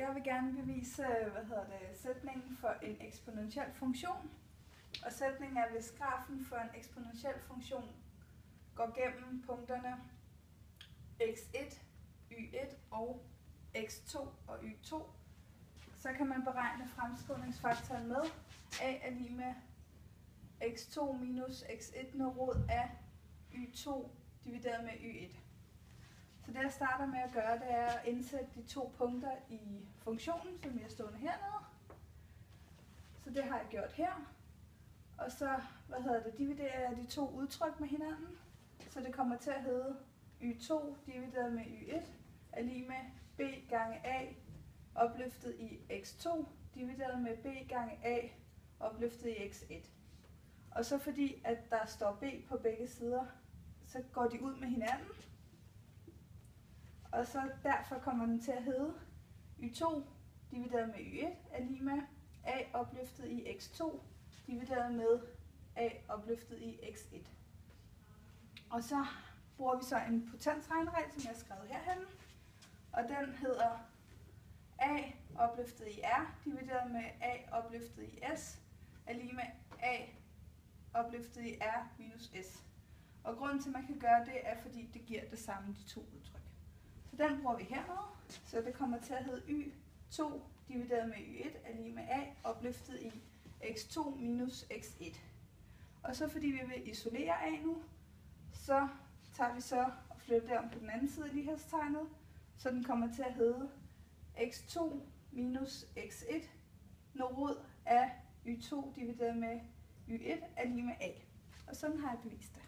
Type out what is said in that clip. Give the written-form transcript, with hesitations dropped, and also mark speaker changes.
Speaker 1: Jeg vil gerne bevise sætningen for en eksponentiel funktion. Og sætningen er, hvis grafen for en eksponentiel funktion går gennem punkterne x1, y1 og x2 og y2, så kan man beregne fremskrivningsfaktoren med a er lige med x2 minus x1 når rod af y2 divideret med y1. Så det jeg starter med at gøre, det er at indsætte de to punkter i funktionen, som jeg stående hernede. Så det har jeg gjort her. Og så dividerer jeg de to udtryk med hinanden. Så det kommer til at hedde y2 divideret med y1 er lige med b gange a opløftet i x2 divideret med b gange a opløftet i x1. Og så fordi at der står b på begge sider, så går de ud med hinanden. Og så derfor kommer den til at hedde y2 divideret med y1 er lige med a opløftet i x2 divideret med a opløftet i x1. Og så bruger vi så en potensregneregel, som jeg har skrevet herhen. Og den hedder a opløftet i r divideret med a opløftet i s er lige med a opløftet i r minus s. Og grunden til, at man kan gøre det, er fordi det giver det samme de to udtryk. Så den bruger vi hernede. Så det kommer til at hedde y2 divideret med y1 er lige med a opløftet i x2 minus x1. Og så fordi vi vil isolere a nu, så tager vi så og flytter det om på den anden side af lighedstegnet, så den kommer til at hedde x2 minus x1 når rod af y2 divideret med y1 er lige med a. Og sådan har jeg bevist det.